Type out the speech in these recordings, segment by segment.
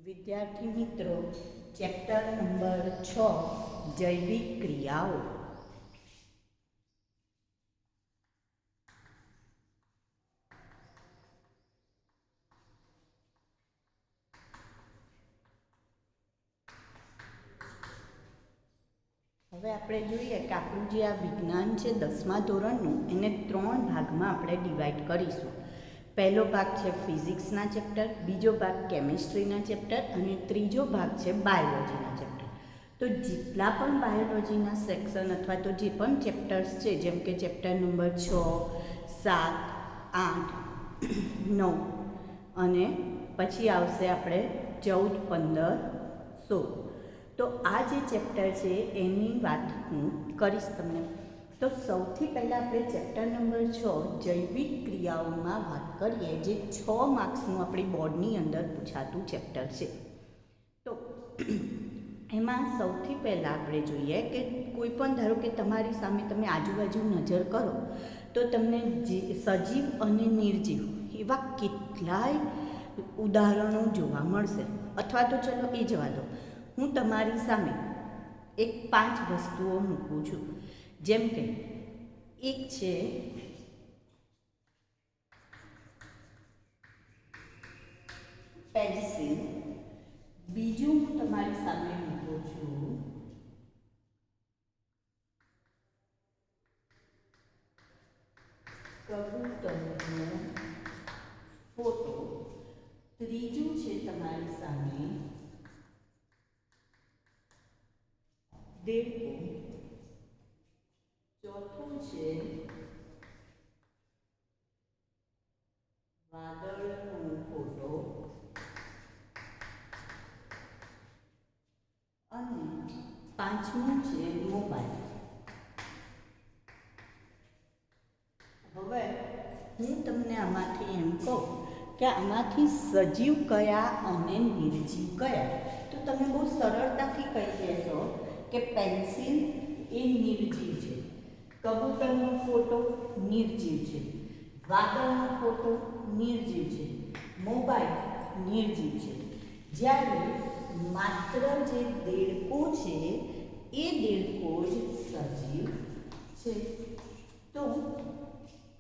વિદ્યાર્થી મિત્રો, chapter number 6 જૈવિક ક્રિયાઓ. હવે આપણે જોઈએ કે આપણું જે આ વિજ્ઞાન છે 10મા ધોરણનું, એને 3 ભાગમાં આપણે ડિવાઈડ કરીશું. પહેલો ભાગ છે ફિઝિક્સના ચેપ્ટર, બીજો ભાગ કેમિસ્ટ્રીના ચેપ્ટર અને ત્રીજો ભાગ છે બાયોલોજીના ચેપ્ટર. તો જેટલા પણ બાયોલોજીના સેક્શન અથવા તો જે પણ ચેપ્ટર્સ છે, જેમ કે ચેપ્ટર નંબર 6, 7, 8, 9 અને પછી આવશે આપણે 14, 15, 16. તો આ જે ચેપ્ટર છે એની વાત હું કરીશ તમને. તો સૌથી પહેલાં આપણે ચેપ્ટર નંબર 6 જૈવિક ક્રિયાઓમાં વાત કરીએ, જે 6 માર્ક્સનું આપણી બોર્ડની અંદર પૂછાતું ચેપ્ટર છે. તો એમાં સૌથી પહેલાં આપણે જોઈએ કે કોઈ પણ ધારો કે તમારી સામે તમે આજુબાજુ નજર કરો તો તમને સજીવ અને નિર્જીવ એવા કેટલાય ઉદાહરણો જોવા મળશે. અથવા તો ચલો એ જવા દો, હું તમારી સામે એક 5 વસ્તુઓ મૂકું છું. જેમ કે એક છે પેન્સિલ, બીજું હું તમારી સામે મૂકું છું કબૂતરનો ફોટો, ત્રીજું છે તમારી સામે દેડકો, ચોથું છે વાદળનો ફોટો અને પાંચમું છે મોબાઈલ. હવે હું તમને આમાંથી એમ કહું કે આમાંથી સજીવ કયા અને નિર્જીવ કયા, તો તમે બહુ સરળતાથી કહી દેશો કે પેન્સિલ એ નિર્જીવ છે, કબૂતરનો ફોટો નિર્જીવ છે, વાદળનો ફોટો નિર્જીવ છે, મોબાઈલ નિર્જીવ છે. જ્યારે માત્ર જે દેડકો છે એ દેડકો જ સજીવ છે. તો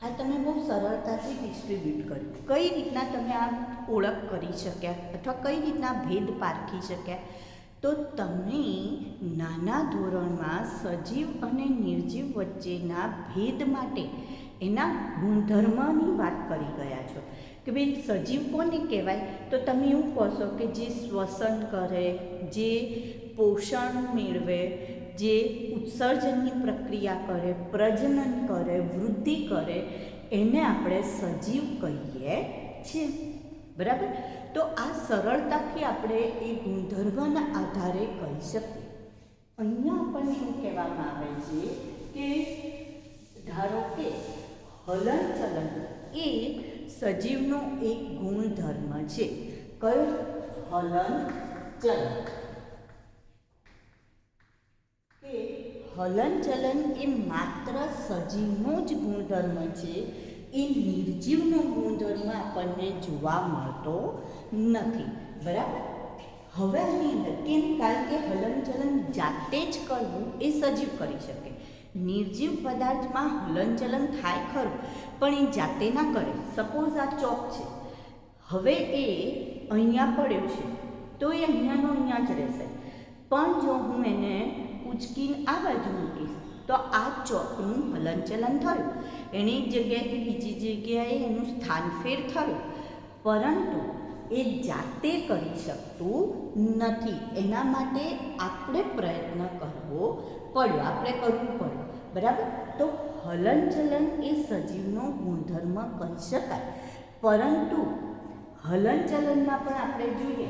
આ તમે બહુ સરળતાથી ડિસ્ટ્રીબ્યુટ કર્યું. કઈ રીતના તમે આ ઓળખ કરી શક્યા અથવા કઈ રીતના ભેદ પારખી શક્યા? તો તમે નાના ધોરણમાં સજીવ અને નિર્જીવ વચ્ચેના ભેદ માટે એના ગુણધર્મની વાત કરી ગયા છો કે ભાઈ સજીવ કોને કહેવાય? તો તમે એવું કહેશો કે જે શ્વસન કરે, જે પોષણ મેળવે, જે ઉત્સર્જનની પ્રક્રિયા કરે, પ્રજનન કરે, વૃદ્ધિ કરે, એને આપણે સજીવ કહીએ છીએ. બરાબર? તો આ સરળતાથી આપણે એ ગુણધર્મના આધારે કહી શકીએ. અહીંયા પણ શું કહેવામાં આવે છે કે ધારો કે હલનચલન એ સજીવનો એક ગુણધર્મ છે. કયો? હલનચલન. કે હલનચલન એ માત્ર સજીવનો જ ગુણધર્મ છે, એ નિર્જીવનો ગુણધર્મ આપણને જોવા મળતો નથી. બરાબર? હવે આની અંદર કેમ? કારણ કે હલનચલન જાતે જ કરવું એ સજીવ કરી શકે. નિર્જીવ પદાર્થમાં હલનચલન થાય ખરું, પણ એ જાતે ના કરે. સપોઝ આ ચોક છે, હવે એ અહીંયા પડ્યો છે તો એ અહીંયાનો અહીંયા જ રહેશે. પણ જો હું એને ઉચકીને આ બાજુ મૂકીશ તો આ ચોકનું હલનચલન થયું, એની એક જગ્યાએથી બીજી જગ્યાએ એનું સ્થાન ફેર થયું, પરંતુ એ જાતે કરી શકતું નથી. એના માટે આપણે પ્રયત્ન કરવો પડ્યો, આપણે કરવું પડ્યું. બરાબર? તો હલનચલન એ સજીવનો ગુણધર્મ કહી શકાય. પરંતુ હલનચલનમાં પણ આપણે જોઈએ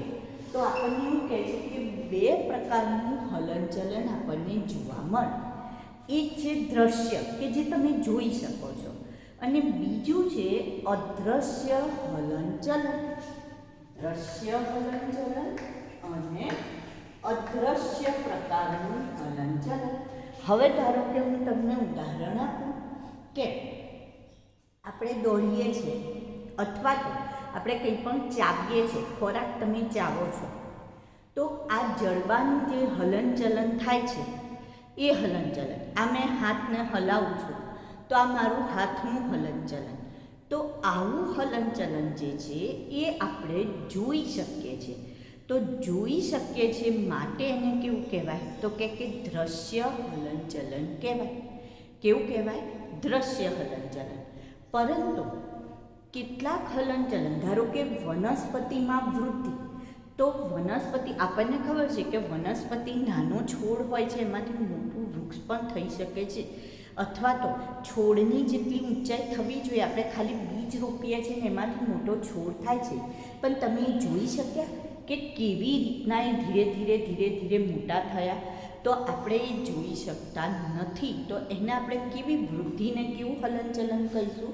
તો આપણને એવું કહે છે કે 2 પ્રકારનું હલનચલન આપણને જોવા મળે. એક છે દ્રશ્ય, કે જે તમે જોઈ શકો છો, અને બીજું છે અદ્રશ્ય હલનચલન. દ્રશ્ય હલનચલન અને અદ્રશ્ય પ્રકારનું હલનચલન. હવે ધારો કે હું તમને ઉદાહરણ આપું કે આપણે દોડીએ છીએ અથવા તો આપણે કંઈ પણ ચાવીએ છીએ, ખોરાક તમે ચાવો છો, તો આ જડબાનું જે હલનચલન થાય છે એ હલનચલન, આ મેં હાથને હલાવું છું તો આ મારું હાથનું હલનચલન, તો આવું હલનચલન જે છે એ આપણે જોઈ શકીએ છીએ. તો જોઈ શકીએ છીએ માટે એને કેવું કહેવાય? તો કે દ્રશ્ય હલનચલન કહેવાય. કેવું કહેવાય? દ્રશ્ય હલનચલન. પરંતુ કેટલાક હલનચલન, ધારો કે વનસ્પતિમાં વૃદ્ધિ, તો વનસ્પતિ આપણને ખબર છે કે વનસ્પતિ નાનો છોડ હોય છે એમાંથી મોટું વૃક્ષ પણ થઈ શકે છે, અથવા તો છોડની જેટલી ઊંચાઈ થવી જોઈએ, આપણે ખાલી બીજ રોપીએ છીએ ને એમાંથી મોટો છોડ થાય છે, પણ તમે જોઈ શક્યા કે કેવી રીતના એ ધીરે ધીરે મોટા થયા? તો આપણે એ જોઈ શકતા નથી. તો એને આપણે કેવી વૃદ્ધિને કેવું હલનચલન કહીશું?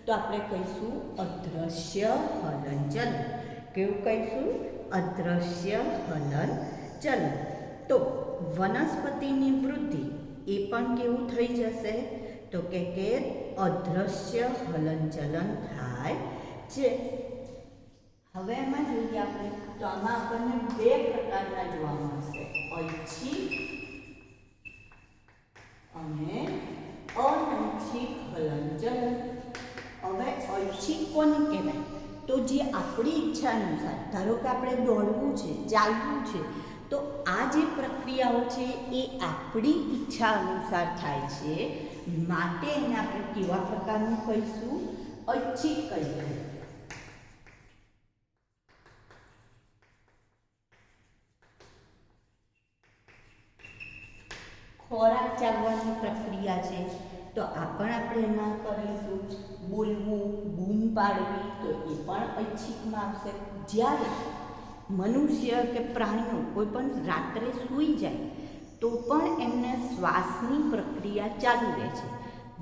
તો આપણે કહીશું અદ્રશ્ય હલનચલન. કેવું કહીશું? અદ્રશ્ય હલનચલન. તો વનસ્પતિની વૃદ્ધિ એ પણ કેવું થઈ જશે? તો કે અદ્રશ્ય હલનચલન થાય છે. હવે એમાં જોઈએ આપણે, તો આમાં આપણને બે પ્રકારના જોવા મળશે, ઐચ્છિક અને અનૈચ્છિક હલનચલન. હવે ઐચ્છિક કોને કહેવાય? તો જે આપણી ઈચ્છા અનુસાર, ધારો કે આપણે દોડવું છે, ચાલવું છે, તો આ જે પ્રક્રિયાઓ છે એ આપણી ઈચ્છા અનુસાર થાય છે, માટે એને આપણે કેવા પ્રકારનું કહીશું? ઐચ્છિક કહીશું. ખોરાક ચાવવાની પ્રક્રિયા છે, તો આ પણ આપણે એમાં કરીશું. બોલવું, બૂમ પાડવી, તો એ પણ ઐચ્છિકમાં આવશે. જ્યારે મનુષ્ય કે પ્રાણીઓ કોઈ પણ રાત્રે સૂઈ જાય તો પણ એમને શ્વાસની પ્રક્રિયા ચાલુ રહે છે,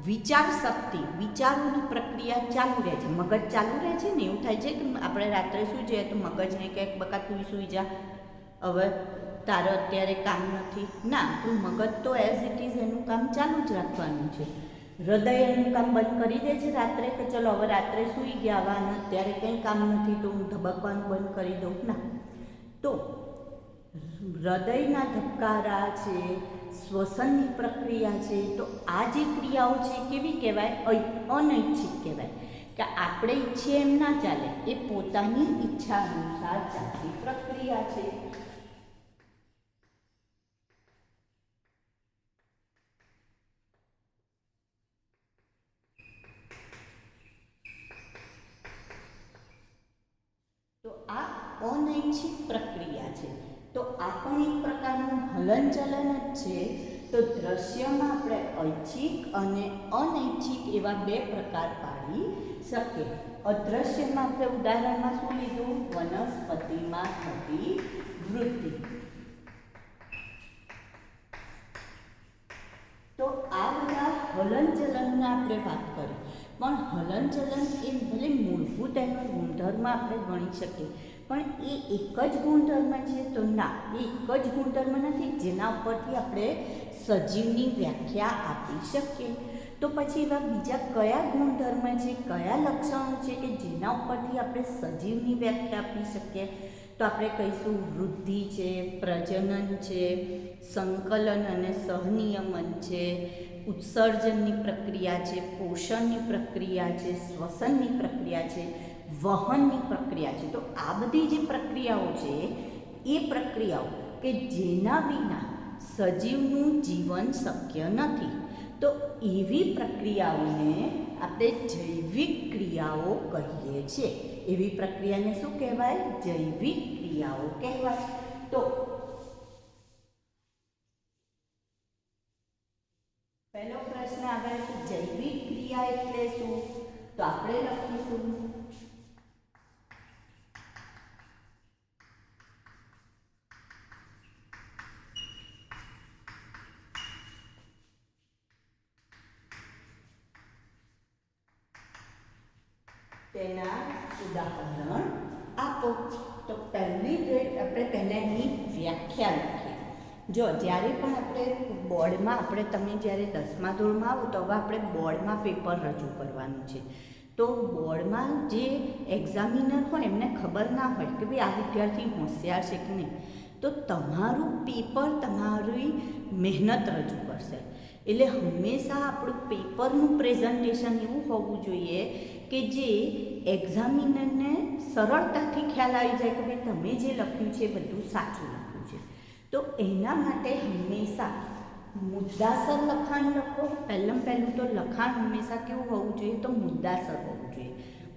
વિચાર શક્તિ, વિચારોની પ્રક્રિયા ચાલુ રહે છે, મગજ ચાલુ રહે છે ને. એવું થાય છે કે આપણે રાત્રે સૂઈ જઈએ તો મગજને કહે બકા તું સૂઈ જા, હવે તારો અત્યારે કામ નથી. ના, તું મગજ તો એઝ ઇટ ઇઝ એનું કામ ચાલુ જ રાખવાનું છે. હૃદય એનું કામ બંધ કરી દે છે રાત્રે કે ચલો હવે રાત્રે સૂઈ ગયા, હવે અત્યારે કંઈ કામ નથી તો હું ધબકવાનું બંધ કરી દઉં. ના, તો હૃદયના ધબકારા છે, શ્વસનની પ્રક્રિયા છે, તો આ જે ક્રિયાઓ છે કેવી કહેવાય? અનૈચ્છિક કહેવાય. કે આપણે ઈચ્છીએ એમ ના ચાલે, એ પોતાની ઈચ્છા અનુસાર ચાલતી પ્રક્રિયા છે. તો આ અનૈચ્છિક પ્રક્રિયા છે. તો આ પણ એક પ્રકારનું હલનચલન જ છે. તો દ્રશ્યમાં આપણે ઐચ્છિક અને અનૈચ્છિક એવા બે પ્રકાર પાડી શકીએ. અદ્રશ્યમાં આપણે ઉદાહરણમાં શું લીધું? વનસ્પતિમાં થતી વૃદ્ધિ. તો આ બધા હલનચલનના આપણે વાત કરી, પણ હલનચલન એ ભલે મૂળભૂત એનો ગુણધર્મ આપણે ગણી શકીએ, પણ એ એક જ ગુણધર્મ છે? તો ના, એ એક જ ગુણધર્મ નથી જેના ઉપરથી આપણે સજીવની વ્યાખ્યા આપી શકીએ. તો પછી એવા બીજા કયા ગુણધર્મ છે, કયા લક્ષણો છે કે જેના ઉપરથી આપણે સજીવની વ્યાખ્યા આપી શકીએ? તો આપણે કહીશું વૃદ્ધિ છે, પ્રજનન છે, સંકલન અને સહનિયમન છે, ઉત્સર્જનની પ્રક્રિયા છે, પોષણની પ્રક્રિયા છે, શ્વસનની પ્રક્રિયા છે, વહનની પ્રક્રિયા છે. તો આ બધી જે પ્રક્રિયાઓ છે એ પ્રક્રિયાઓ કે જેના વિના સજીવનું જીવન શક્ય નથી. તો એવી પ્રક્રિયાઓને આપણે જૈવિક ક્રિયાઓ કહીએ છીએ. એવી પ્રક્રિયાને શું કહેવાય? જૈવિક ક્રિયાઓ કહેવાય. તો પહેલો પ્રશ્ન આવે છે જૈવિક ક્રિયા એટલે શું? તો આપણે લખીશું તેના ઉદાહરણ આપો. તો પહેલી આપણે પહેલાં એની વ્યાખ્યા લખીએ. જો જ્યારે પણ આપણે બોર્ડમાં, તમે જ્યારે 10મા ધોરણમાં આવો તો હવે આપણે બોર્ડમાં પેપર રજૂ કરવાનું છે. તો બોર્ડમાં જે એક્ઝામિનર હોય એમને ખબર ના હોય કે ભાઈ આ વિદ્યાર્થી હોશિયાર છે કે નહીં, તો તમારું પેપર તમારી મહેનત રજૂ કરશે. એટલે હંમેશા આપણું પેપરનું પ્રેઝન્ટેશન એવું હોવું જોઈએ કે જે એક્ઝામિનરને સરળતાથી ખ્યાલ આવી જાય કે ભાઈ તમે જે લખ્યું છે એ બધું સાચું લખ્યું છે. તો એના માટે હંમેશા મુદ્દાસર લખાણ લખો. પહેલું તો લખાણ હંમેશા કેવું હોવું જોઈએ, તો મુદ્દાસર હોવું જોઈએ.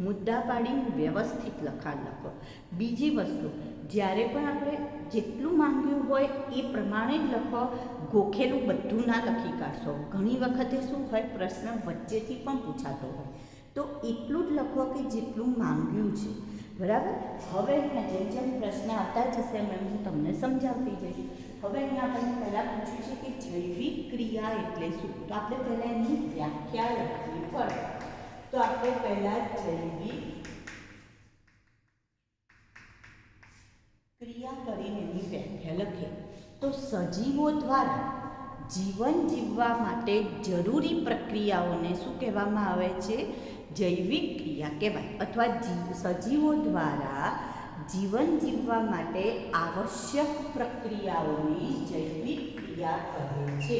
મુદ્દા પાડીને વ્યવસ્થિત લખાણ લખો. બીજી વસ્તુ, જ્યારે પણ આપણે જેટલું માંગ્યું હોય એ પ્રમાણે જ લખો. ગોખેલું બધું ના લખી કાઢશો. ઘણી વખતે શું હોય, પ્રશ્ન વચ્ચેથી પણ પૂછાતો હોય, તો એટલું જ લખો કે જેટલું માંગ્યું છે. બરાબર. હવે જેમ જેમ પ્રશ્ન આવતા જશે એમ હું તમને સમજાવતી જઈશ. હવે અહીંયા આપણને પહેલાં પૂછ્યું છે કે જૈવિક ક્રિયા એટલે શું? તો આપણે પહેલાં એની વ્યાખ્યા લખવી પડે. તો આપણે પહેલાં જૈવિક ક્રિયા કરીને એની વ્યાખ્યા લખીએ. તો સજીવો દ્વારા જીવન જીવવા માટે જરૂરી પ્રક્રિયાઓને શું કહેવામાં આવે છે? જૈવિક ક્રિયા કહેવાય. અથવા સજીવો દ્વારા જીવન જીવવા માટે આવશ્યક પ્રક્રિયાઓને જૈવિક ક્રિયા કહે છે.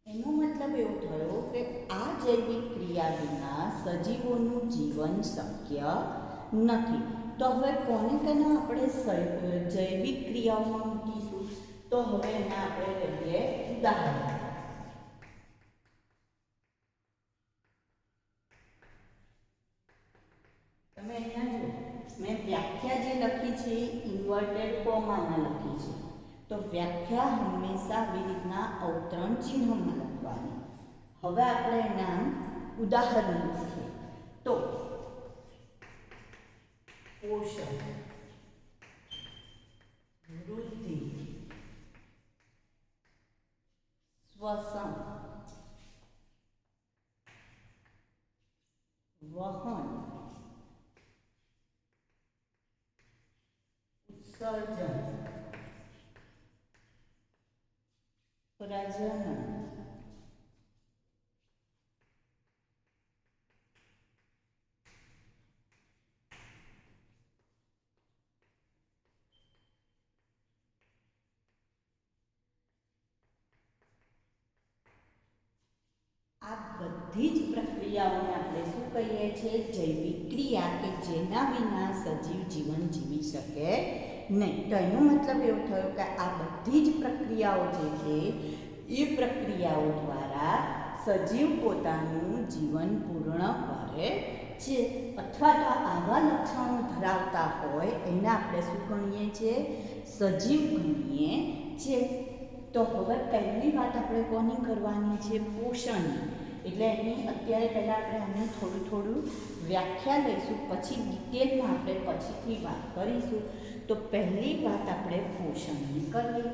એનો મતલબ એવો થયો કે આ જૈવિક ક્રિયા વિના સજીવોનું જીવન શક્ય નથી. તો હવે કોને કોને આપણે જૈવિક ક્રિયાઓમાં મૂકીશું? તો હવે એના આપણે લઈએ ઉદાહરણ. તમે અહીંયા જુઓ, મેં વ્યાખ્યા જે લખી છે એ ઇન્વર્ટેડ કોમામાં લખી છે. તો વ્યાખ્યા હંમેશા આવી રીતના અવતરણ ચિહ્નમાં લખવાની. હવે આપણે એના ઉદાહરણ લખીએ. તો પોષણ, વૃદ્ધિ, શ્વસન, વહન, ઉત્સર્જન, પ્રજનન, આ બધી જ પ્રક્રિયાઓને આપણે શું કહીએ છીએ? જૈવિક ક્રિયા, કે જેના વિના સજીવ જીવન જીવી શકે નહીં. તો એનો મતલબ એવો થયો કે આ બધી જ પ્રક્રિયાઓ જે છે એ પ્રક્રિયાઓ દ્વારા સજીવ પોતાનું જીવન પૂર્ણ કરે છે. અથવા તો આવા લક્ષણો ધરાવતા હોય એને આપણે શું ગણીએ છીએ? સજીવ ગણીએ છીએ. તો હવે પહેલી વાત આપણે કોની કરવાની છે? પોષણની. એટલે એની અત્યારે પહેલાં આપણે આને થોડું વ્યાખ્યા લઈશું, પછી ડિટેલમાં આપણે પછીથી વાત કરીશું. તો પહેલી વાત આપણે પોષણની કરીએ.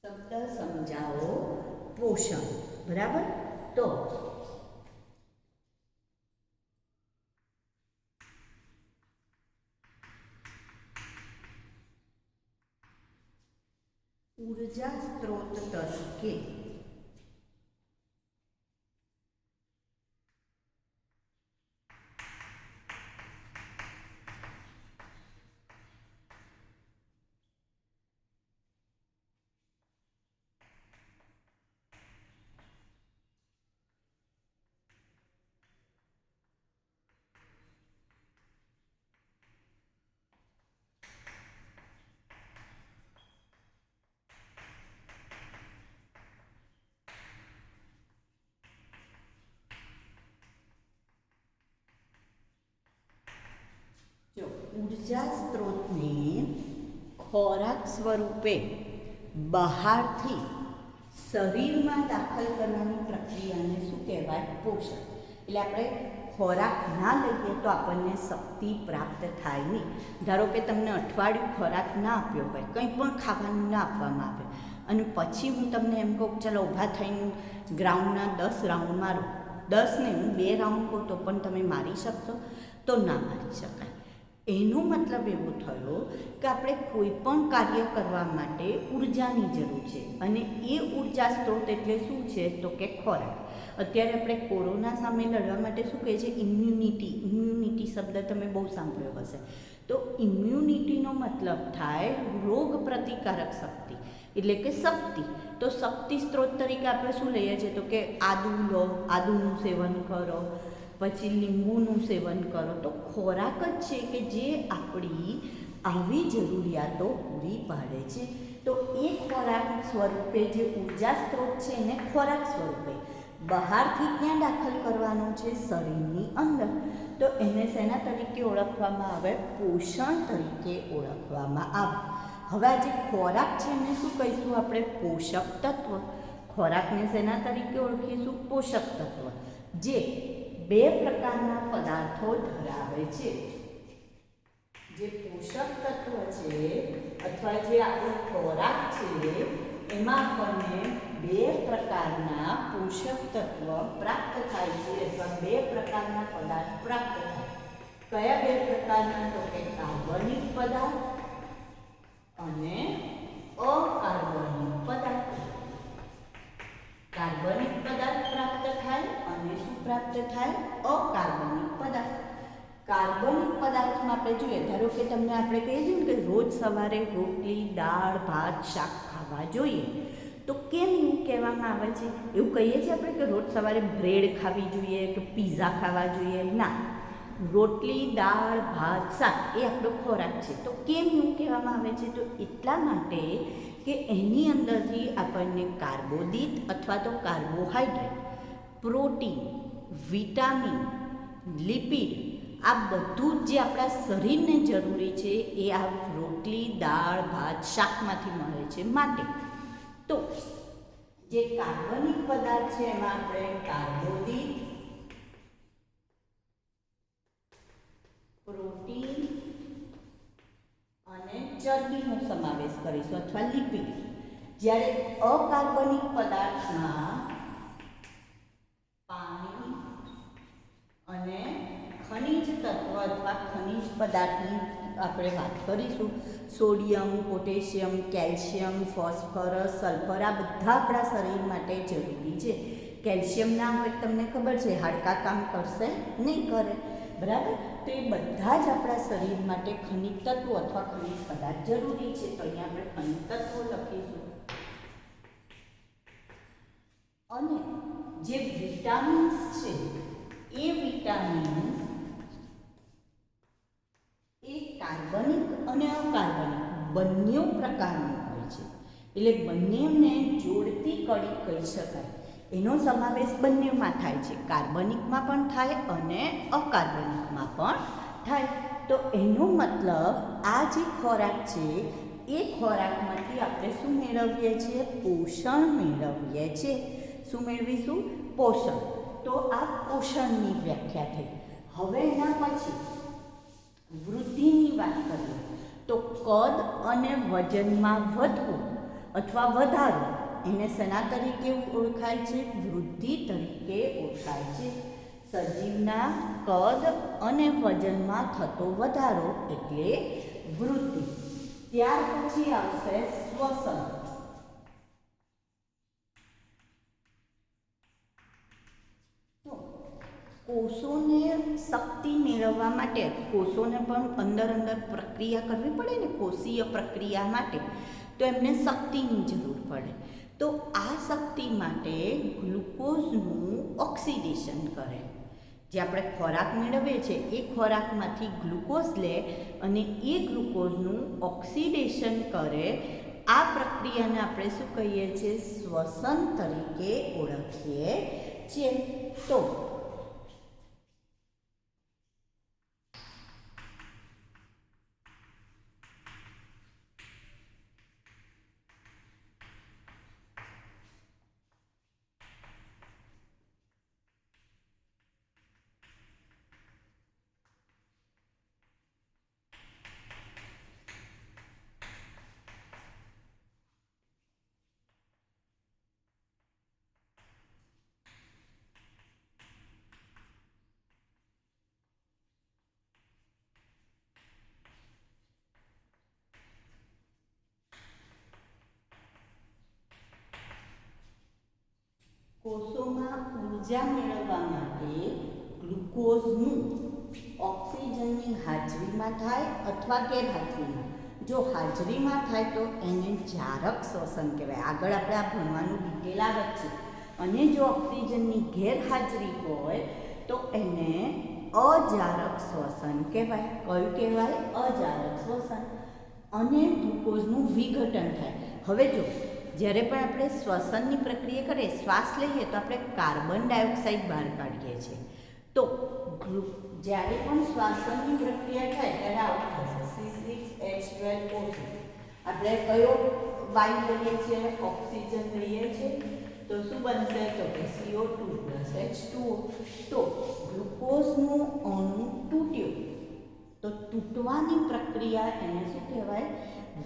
શબ્દ સમજાવો પોષણ. બરાબર. તો ઊર્જા સ્ત્રોત તરીકે ઉર્જા સ્ત્રોતને ખોરાક સ્વરૂપે બહારથી શરીરમાં દાખલ કરવાની પ્રક્રિયાને શું કહેવાય? પોષણ. એટલે આપણે ખોરાક ના લઈએ તો આપણને શક્તિ પ્રાપ્ત થાય નહીં. ધારો કે તમને અઠવાડિયું ખોરાક ના આપ્યો હોય, કંઈ પણ ખાવાનું ના આપવામાં આવે અને પછી હું તમને એમ કહું ચલો ઊભા થઈને ગ્રાઉન્ડના 10 રાઉન્ડ મારો, 10 નહીં, હું 2 રાઉન્ડ કહું તો પણ તમે મારી શકશો? તો ના મારી શકાય. એનો મતલબ એવો થયો કે આપણે કોઈ પણ કાર્ય કરવા માટે ઉર્જાની જરૂર છે અને એ ઉર્જા સ્ત્રોત એટલે શું છે? તો કે ખોરાક. અત્યારે આપણે કોરોના સામે લડવા માટે શું કહે છે? ઇમ્યુનિટી શબ્દ તમે બહુ સાંભળ્યો હશે. તો ઇમ્યુનિટીનો મતલબ થાય રોગ પ્રતિકારક શક્તિ, એટલે કે શક્તિ. તો શક્તિ સ્ત્રોત તરીકે આપણે શું લઈએ છીએ? તો કે આદુ લો, આદુનું સેવન કરો, પછી લીંબુનું સેવન કરો. તો ખોરાક જ છે કે જે આપણી આવી જરૂરિયાતો પૂરી પાડે છે. તો એ ખોરાક સ્વરૂપે જે ઉર્જા સ્ત્રોત છે એને ખોરાક સ્વરૂપે બહારથી ક્યાં દાખલ કરવાનો છે? શરીરની અંદર. તો એને શેના તરીકે ઓળખવામાં આવે? પોષણ તરીકે ઓળખવામાં આવે. હવે આ જે ખોરાક છે એને શું કહીશું આપણે? પોષક તત્વ. ખોરાકને શેના તરીકે ઓળખીશું? પોષક તત્વ. જે 2 પ્રકારના પદાર્થો ધરાવે છે. જે પોષક તત્વ છે અથવા જે આપણો ખોરાક છે એમાં આપણને 2 પ્રકારના પોષક તત્વ પ્રાપ્ત થાય છે અથવા 2 પ્રકારના પદાર્થ પ્રાપ્ત થાય. કયા 2 પ્રકારના? તો કે કાર્બનિક પદાર્થ અને અકાર્બનિક પદાર્થ. કાર્બનિક પદાર્થ પ્રાપ્ત થાય અને શું પ્રાપ્ત થાય? અકાર્બનિક પદાર્થ. કાર્બનિક પદાર્થમાં આપણે જોઈએ, ધારો કે તમને આપણે કહીએ છીએ ને કે રોજ સવારે રોટલી, દાળ, ભાત, શાક ખાવા જોઈએ. તો કેમ એવું કહેવામાં આવે છે? એવું કહીએ છીએ આપણે કે રોજ સવારે બ્રેડ ખાવી જોઈએ કે પીઝા ખાવા જોઈએ? ના, રોટલી, દાળ, ભાત, શાક એ આપણો ખોરાક છે. તો કેમ એવું કહેવામાં આવે છે? તો એટલા માટે કે એની અંદરથી આપણને કાર્બોદિત અથવા તો કાર્બોહાઈડ્રેટ, પ્રોટીન, વિટામિન, લિપિડ આ બધું જ જે આપણા શરીરને જરૂરી છે એ આ રોટલી, દાળ, ભાત, શાકમાંથી મળે છે. માટે તો જે કાર્બનિક પદાર્થ છે એમાં આપણે કાર્બોદિત, પ્રોટીન અને ચરબીનો સમાવેશ કરીશું અથવા લિપિડ. જ્યારે અકાર્બનિક પદાર્થમાં પાણી અને ખનિજ તત્વ અથવા ખનિજ પદાર્થની આપણે વાત કરીશું. Sodium, potassium, calcium, phosphorus, sulphur આ બધા આપણા શરીર માટે જરૂરી છે. કેલ્શિયમ ના હોય તમને ખબર છે હાડકાં કામ કરશે નહીં કરે, બરાબર? તો એ બધા જ આપણા શરીર માટે ખનિજ તત્વો અથવા ખનિજ પદાર્થ જરૂરી છે. તો અહીંયા આપણે ખનિજ તત્વો લખીશું. અને જે વિટામિન્સ છે એ વિટામિન્સ એ કાર્બનિક અને અકાર્બનિક બંને પ્રકારનું હોય છે. એટલે બંનેને જોડતી કડી કહી શકાય. એનો સમાવેશ બંનેમાં થાય છે. કાર્બનિકમાં પણ થાય અને અકાર્બનિકમાં પણ થાય. તો એનો મતલબ આ જે ખોરાક છે એ ખોરાકમાંથી આપણે શું મેળવીએ છીએ? પોષણ મેળવીએ છીએ. શું મેળવીશું? પોષણ. તો આ પોષણની વ્યાખ્યા થઈ. હવે એના પછી વૃદ્ધિની વાત કરીએ તો કદ અને વજનમાં વધવું અથવા વધારો એને શેના તરીકે ઓળખાય છે? વૃદ્ધિ તરીકે ઓળખાય છે. સજીવના કદ અને વજનમાં થતો વધારો એટલે વૃદ્ધિ. ત્યાર પછી આવશે શ્વસન. કોષોને શક્તિ મેળવવા માટે કોષોને પણ અંદર પ્રક્રિયા કરવી પડે ને, કોષીય પ્રક્રિયા માટે, તો એમને શક્તિની જરૂર પડે. તો આ શક્તિ માટે ગ્લુકોઝનું ઓક્સિડેશન કરે. જે આપણે ખોરાક મેળવીએ છીએ એ ખોરાકમાંથી ગ્લુકોઝ લે અને એ ગ્લુકોઝનું ઓક્સિડેશન કરે. આ પ્રક્રિયાને આપણે શું કહીએ છીએ? શ્વસન તરીકે ઓળખીએ છીએ. તો કોષોમાં ઊર્જા મેળવવા માટે ગ્લુકોઝનું ઓક્સિજનની હાજરીમાં થાય અથવા ગેરહાજરીમાં. જો હાજરીમાં થાય તો એને જારક શ્વસન કહેવાય. આગળ આપણે આ ભણવાનું ડિટેલ આવે છે. અને જો ઓક્સિજનની ગેરહાજરી હોય તો એને અજારક શ્વસન કહેવાય. કયું કહેવાય? અજારક શ્વસન. અને ગ્લુકોઝનું વિઘટન થાય. હવે જો જ્યારે પણ આપણે શ્વસનની પ્રક્રિયા કરીએ, શ્વાસ લઈએ તો આપણે કાર્બન ડાયોક્સાઇડ બહાર કાઢીએ છીએ. તો જ્યારે પણ શ્વાસનની પ્રક્રિયા થાય ત્યારે આવું થશે C6H12O2. આપણે કયો વાયુ લઈએ છીએ? ઓક્સિજન લઈએ છીએ. તો શું બનશે? તો કે CO2 + H2O. તો ગ્લુકોઝનું અણુ તૂટ્યું. તો તૂટવાની પ્રક્રિયા એને શું કહેવાય?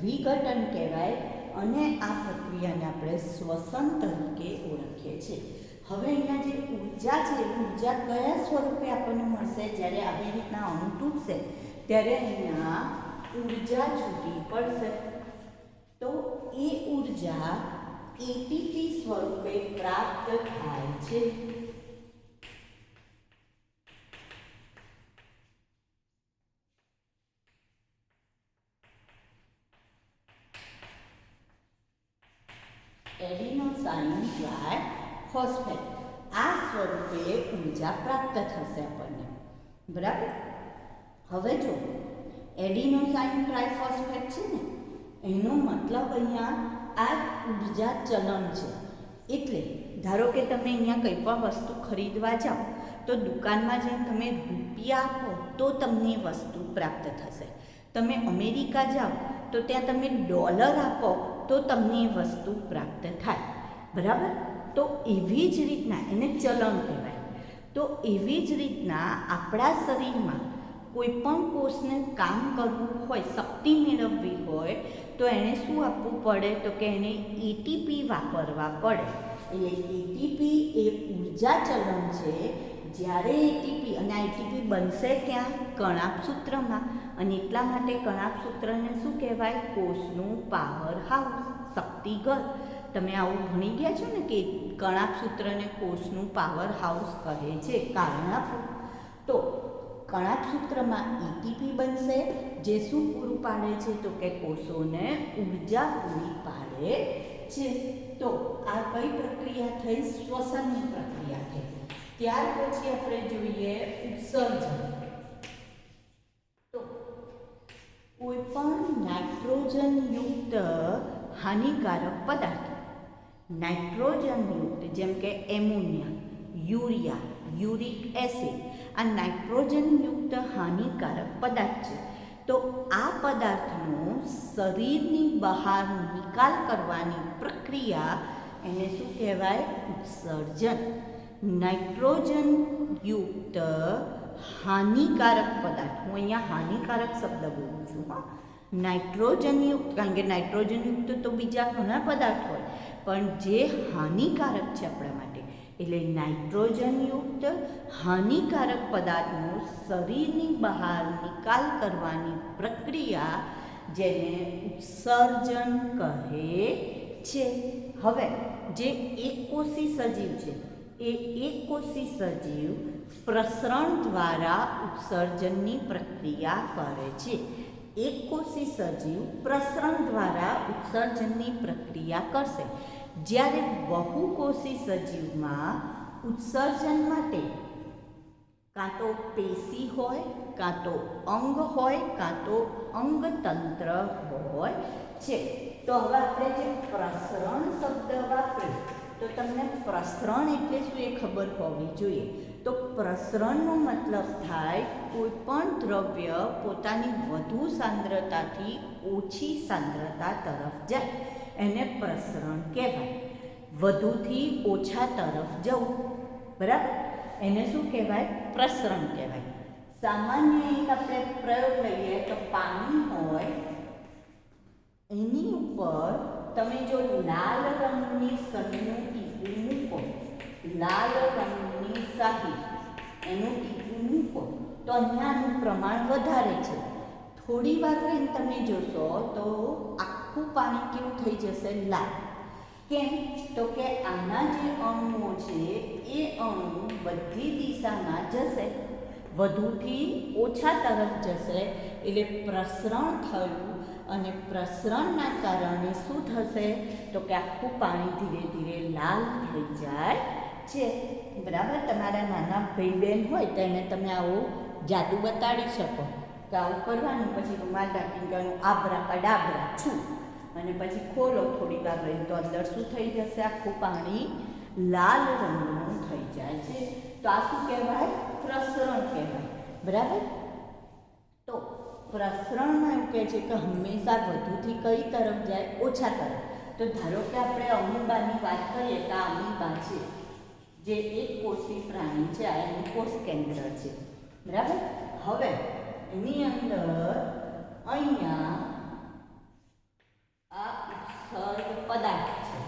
વિઘટન કહેવાય. અને આ પ્રક્રિયાને આપણે શ્વસન તરીકે ઓળખીએ છીએ. હવે અહીંયા જે ઊર્જા છે, ઊર્જા કયા સ્વરૂપે આપણને મળશે? જ્યારે આવી રીતના અણુ તૂટશે ત્યારે અહીંયા ઊર્જા છૂટી પડશે. તો એ ઊર્જા એટીપી સ્વરૂપે પ્રાપ્ત થાય છે. એડિનોસાઇન ટ્રાયફોસ્ફેટ આ સ્વરૂપે ઊર્જા પ્રાપ્ત થશે આપણને. બરાબર. હવે જો એડિનોસાઇન ટ્રાયફોસ્ફેટ છે ને, એનો મતલબ અહીંયા આ ઊર્જા ચલન છે. એટલે ધારો કે તમે અહીંયા કંઈ પણ વસ્તુ ખરીદવા જાઓ તો દુકાનમાં જઈને તમે રૂપિયા આપો તો તમને વસ્તુ પ્રાપ્ત થશે. તમે અમેરિકા જાઓ તો ત્યાં તમે ડોલર આપો તો તમને એ વસ્તુ પ્રાપ્ત થાય. બરાબર. તો એવી જ રીતના એને ચલણ કહેવાય. તો એવી જ રીતના આપણા શરીરમાં કોઈ પણ કોષને કામ કરવું હોય, શક્તિ મેળવવી હોય તો એને શું આપવું પડે? તો કે એને એટીપી વાપરવા પડે. એટલે એટીપી એ ઊર્જા ચલણ છે. જ્યારે એટીપી, અને આ એટીપી બનશે ક્યાં? કણાભસૂત્રમાં. અને એટલા માટે કણાભસૂત્રને શું કહેવાય? કોષનું પાવર હાઉસ, શક્તિઘર. તમે આવું ભણી ગયા છો ને કે કણાભસૂત્રને કોષનું પાવર હાઉસ કહે છે. કારણ આપો. તો કણાભસૂત્રમાં એટીપી બનશે, જે શું પૂરું પાડે છે? તો કે કોષોને ઊર્જા પૂરી પાડે છે. તો આ કઈ પ્રક્રિયા થઈ? શ્વસનની પ્રક્રિયા થઈ. ત્યાર પછી આપણે જોઈએ ઉત્સર્જન. તો કોઈ પણ નાઇટ્રોજનયુક્ત હાનિકારક પદાર્થ, નાઇટ્રોજનયુક્ત જેમ કે એમોનિયા, યુરિયા, યુરિક એસિડ, આ નાઇટ્રોજનયુક્ત હાનિકારક પદાર્થ છે. તો આ પદાર્થનો શરીરની બહાર નિકાલ કરવાની પ્રક્રિયા એને શું કહેવાય? ઉત્સર્જન. નાઇટ્રોજનયુક્ત હાનિકારક પદાર્થ, હું અહીંયા હાનિકારક શબ્દ બોલું છું. નાઇટ્રોજનયુક્ત, કારણ કે નાઇટ્રોજનયુક્ત તો બીજા ઘણા પદાર્થ હોય, પણ જે હાનિકારક છે આપણા માટે, એટલે નાઇટ્રોજનયુક્ત હાનિકારક પદાર્થનો શરીરની બહાર નિકાલ કરવાની પ્રક્રિયા જેને ઉત્સર્જન કહે છે. હવે જે એકકોષી સજીવ છે એ એકકોષી સજીવ પ્રસરણ દ્વારા ઉત્સર્જનની પ્રક્રિયા કરે છે. એકકોષી સજીવ પ્રસરણ દ્વારા ઉત્સર્જનની પ્રક્રિયા કરશે. જ્યારે બહુકોષી સજીવમાં ઉત્સર્જન માટે કાં તો પેશી હોય, કાં તો અંગ હોય, કાં તો અંગતંત્ર હોય છે. તો હવે આપણે જે પ્રસરણ શબ્દ વાપરીએ તો તમને પ્રસરણ એટલે શું એ ખબર હોવી જોઈએ. તો પ્રસરણનો મતલબ થાય કોઈ પણ દ્રવ્ય પોતાની વધુ સાંદ્રતાથી ઓછી સાંદ્રતા તરફ જાય, એને પ્રસરણ કહેવાય. વધુથી ઓછા તરફ જવું. બરાબર. એને શું કહેવાય? પ્રસરણ કહેવાય. સામાન્ય એક આપણે પ્રયોગ લઈએ તો પાણી હોય, એની ઉપર તમે જો લાલ રંગની સહીનું ટીપું મૂકો, લાલ રંગની શાહી એનું ટીપું મૂકો તો અહીંયાનું પ્રમાણ વધારે છે. થોડી વાર રહીને તમે જોશો તો આખું પાણી કેવું થઈ જશે? લાલ. કેમ? તો કે આના જે અણુઓ છે એ અણુ બધી દિશામાં જશે, વધુથી ઓછા તરફ જશે, એટલે પ્રસરણ થયું અને પ્રસરણના કારણે શું થશે? તો કે આખું પાણી ધીરે ધીરે લાલ થઈ જાય છે. બરાબર? તમારા નાના ભાઈ બહેન હોય તો એને તમે આવું જાદુ બતાડી શકો કે આવું કરવાનું, પછી રૂમાલ ઢાંકીને કહેવાનું આબરા કડાબરા છું, અને પછી ખોલો થોડી વાર રહીને તો અંદર શું થઈ જશે? આખું પાણી લાલ રંગનું થઈ જાય છે. તો આ શું કહેવાય? પ્રસરણ કહેવાય. બરાબર? તો પ્રસરણમાં એવું કહે છે કે હંમેશા વધુથી કઈ તરફ જાય? ઓછા તરફ. તો ધારો કે આપણે અમીબાની વાત કરીએ તો આ અમીબા છે, જે એક કોષી પ્રાણી છે, આ એનું કોષ કેન્દ્ર છે. બરાબર? હવે એની અંદર અહીંયા આ ઉત્સર્ગ પદાર્થ છે.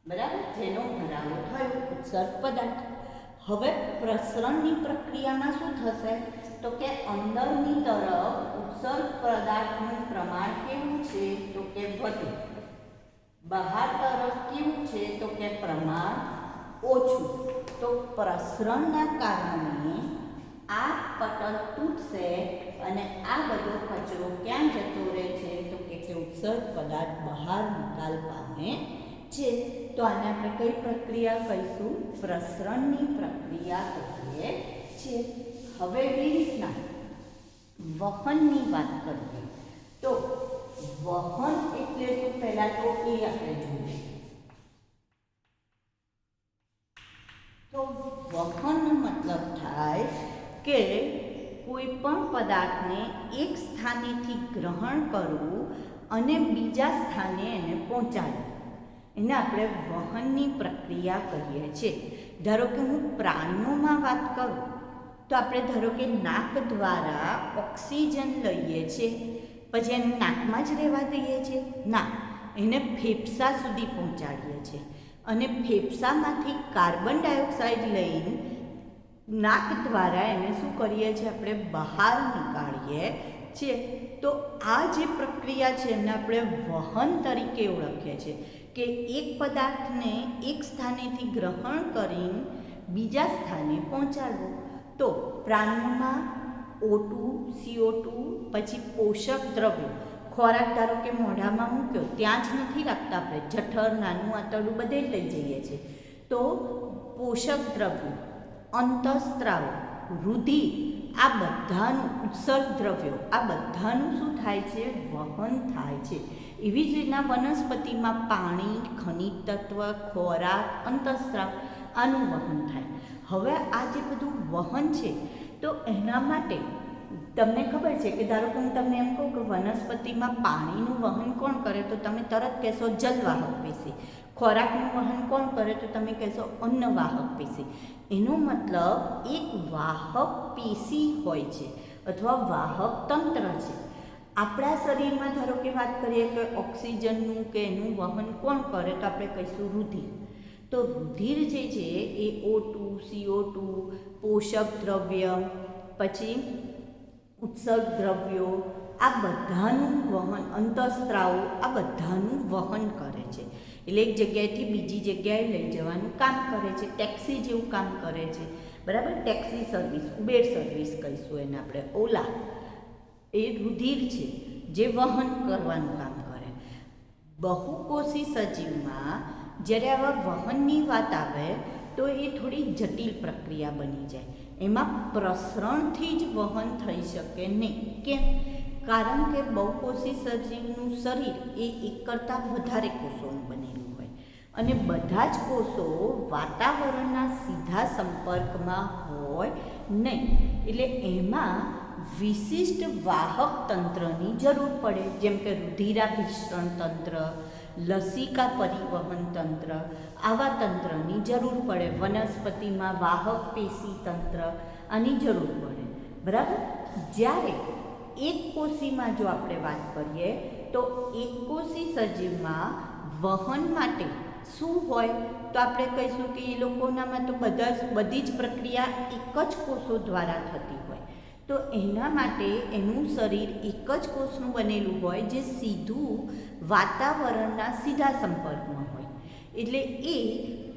બરાબર? જેનો ભરાવો થયો ઉત્સર્ગ પદાર્થ. હવે પ્રસરણની પ્રક્રિયામાં શું થશે? તો કે અંદરની તરફ ઉત્સર્ગ પદાર્થનું પ્રમાણ કેવું છે? તો કે વધુ. બહાર તરફ કેવું છે? તો કે પ્રમાણ ઓછું. તો પ્રસરણના કારણે આ પટલ તૂટશે અને આ બધો કચરો ક્યાં જતો રહે છે? તો કે ઉત્સર્ગ પદાર્થ બહાર નિકાલ પામે છે. તો આને આપણે કઈ પ્રક્રિયા કહીશું? પ્રસરણની પ્રક્રિયા કહીએ છીએ. હવે એવી રીતના વહનની વાત કરીએ તો વહન એટલે શું? પહેલા તો એ આપણે જોઈએ. તો વહન મતલબ થાય કે કોઈ પણ પદાર્થને એક સ્થાનેથી ગ્રહણ કરવું અને બીજા સ્થાને એને પહોંચાડવું, એને આપણે વહનની પ્રક્રિયા કહીએ છીએ. ધારો કે હું પ્રાણીઓમાં વાત કરું તો આપણે ધારો કે નાક દ્વારા ઓક્સિજન લઈએ છીએ, પછી એને નાકમાં જ રહેવા દઈએ છીએ? ના, એને ફેફસા સુધી પહોંચાડીએ છીએ અને ફેફસામાંથી કાર્બન ડાયોક્સાઇડ લઈને નાક દ્વારા એને શું કરીએ છીએ? આપણે બહાર નીકાળીએ છીએ. તો આ જે પ્રક્રિયા છે એને આપણે વહન તરીકે ઓળખીએ છીએ કે એક પદાર્થને એક સ્થાનેથી ગ્રહણ કરીને બીજા સ્થાને પહોંચાડવું. તો પ્રાણીઓમાં O2, CO2, પછી પોષક દ્રવ્યો, ખોરાક ધારો કે મોઢામાં મૂક્યો ત્યાં જ નથી રાખતા આપણે, જઠર, નાનું આંતરડું બધે લઈ જઈએ છીએ. તો પોષક દ્રવ્યો, અંતઃસ્ત્રાવો, રુધિર, આ બધાનું ઉત્સર્ગ દ્રવ્યો, આ બધાનું શું થાય છે? વહન થાય છે. એવી જ રીતના વનસ્પતિમાં પાણી, ખનિજ તત્વ, ખોરાક, અંતઃસ્ત્રાવ, આનું વહન થાય. હવે આ જે બધું વહન છે તો એના માટે તમને ખબર છે કે ધારો કે હું તમને એમ કહું કે વનસ્પતિમાં પાણીનું વહન કોણ કરે? તો તમે તરત કહેશો જલવાહક પેશી. ખોરાકનું વહન કોણ કરે? તો તમે કહેશો અન્નવાહક પેશી. એનો મતલબ એક વાહક પેશી હોય છે અથવા વાહક તંત્ર છે. આપણા શરીરમાં ધારો કે વાત કરીએ કે ઓક્સિજનનું કે એનું વહન કોણ કરે? તો આપણે કહીશું રુધિર. તો રુધિર જે છે એ O2, CO2, પોષક દ્રવ્ય, પછી ઉત્સર્ગ દ્રવ્યો, આ બધાનું વહન, અંતઃસ્ત્રાવો, આ બધાનું વહન કરે છે. એટલે એક જગ્યાએથી બીજી જગ્યાએ લઈ જવાનું કામ કરે છે. ટેક્સી જેવું કામ કરે છે. બરાબર? ટેક્સી સર્વિસ, ઉબેર સર્વિસ કહીશું એને આપણે. ઓલા એ રુધિર છે જે વહન કરવાનું કામ કરે. બહુકોષી સજીવમાં જ્યારે આવા વહનની વાત આવે તો એ થોડી જટિલ પ્રક્રિયા બની જાય. એમાં પ્રસરણથી જ વહન થઈ શકે નહીં. કેમ? કારણ કે બહુકોષી સજીવનું શરીર એ એક કરતાં વધારે કોષોનું બનેલું હોય અને બધા જ કોષો વાતાવરણના સીધા સંપર્કમાં હોય નહીં. એટલે એમાં વિશિષ્ટ વાહક તંત્રની જરૂર પડે, જેમ કે રુધિરાભિસરણ તંત્ર, લસિકા પરિવહન તંત્ર, આવા તંત્રની જરૂર પડે. વનસ્પતિમાં વાહક પેશી તંત્ર, આની જરૂર પડે. બરાબર? જ્યારે એક કોષીમાં જો આપણે વાત કરીએ તો એક કોષી સજીવમાં વહન માટે શું હોય? તો આપણે કહીશું કે એ લોકોનામાં તો બધી જ પ્રક્રિયા એક જ કોષો દ્વારા થતી હોય. તો એના માટે એનું શરીર એક જ કોષનું બનેલું હોય જે સીધું વાતાવરણના સીધા સંપર્કમાં હોય. એટલે એ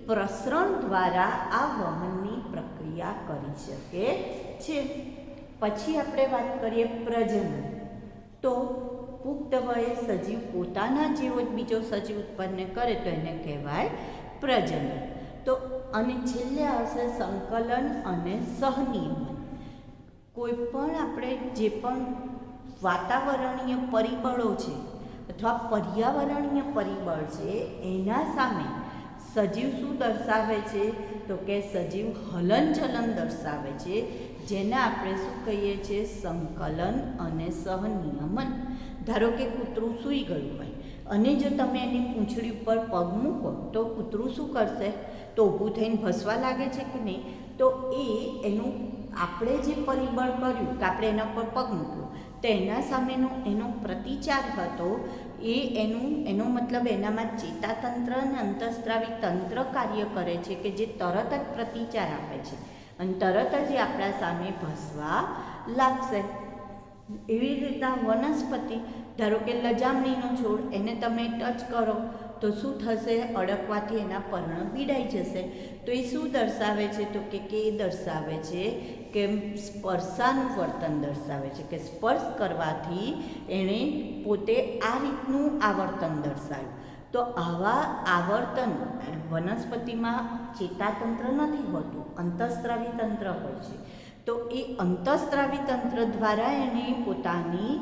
પ્રસરણ દ્વારા આ વહનની પ્રક્રિયા કરી શકે છે. પછી આપણે વાત કરીએ પ્રજનન. તો પુખ્ત વયે સજીવ પોતાના જેવો જ બીજો સજીવ ઉત્પન્ન કરે તો એને કહેવાય પ્રજનન. તો અને છેલ્લે આવશે સંકલન અને સહનિયમન. કોઈ પણ આપણે જે પણ વાતાવરણીય પરિબળો છે અથવા પર્યાવરણીય પરિબળ છે એના સામે સજીવ શું દર્શાવે છે? તો કે સજીવ હલનચલન દર્શાવે છે, જેને આપણે શું કહીએ છીએ? સંકલન અને સહનિયમન. ધારો કે કૂતરું સૂઈ ગયું હોય અને જો તમે એની પૂંછડી ઉપર પગ મૂકો તો કૂતરું શું કરશે? તો ઊભું થઈને ભસવા લાગે છે કે નહીં? તો એનું આપણે જે પરિબળ કર્યું કે આપણે એના પર પગ મૂક્યો તો એના સામેનો એનો પ્રતિચાર હતો એનો મતલબ એનામાં ચેતાતંત્ર અને અંતઃસ્ત્રાવી તંત્ર કાર્ય કરે છે કે જે તરત જ પ્રતિચાર આપે છે અને તરત જ એ આપણા સામે ભસવા લાગશે. એવી રીતે વનસ્પતિ, ધારો કે લજામણીનો છોડ, એને તમે ટચ કરો તો શું થશે? અડકવાથી એના પર્ણ પીડાઈ જશે. તો એ શું દર્શાવે છે? તો કે એ દર્શાવે છે કે સ્પર્શાનુવર્તન દર્શાવે છે કે સ્પર્શ કરવાથી એણે પોતે આ રીતનું આવર્તન દર્શાવ્યું. તો આવા આવર્તન વનસ્પતિમાં ચેતાતંત્ર નથી હોતું, અંતઃસ્ત્રાવી તંત્ર હોય છે. તો એ અંતઃસ્ત્રાવી તંત્ર દ્વારા એણે પોતાની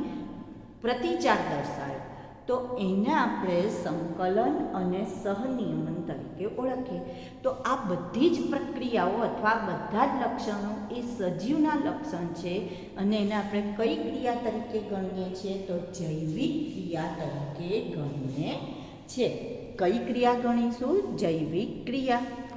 પ્રતિચાર દર્શાવ્યો. તો એને આપણે સંકલન અને સહનિયમન તરીકે ઓળખીએ. તો આ બધી જ પ્રક્રિયાઓ અથવા બધા જ લક્ષણો એ સજીવના લક્ષણ છે અને એને આપણે કઈ ક્રિયા તરીકે ગણીએ છીએ? તો જૈવિક ક્રિયા તરીકે ગણીએ છીએ. કઈ ક્રિયા ગણીશું? જૈવિક ક્રિયા.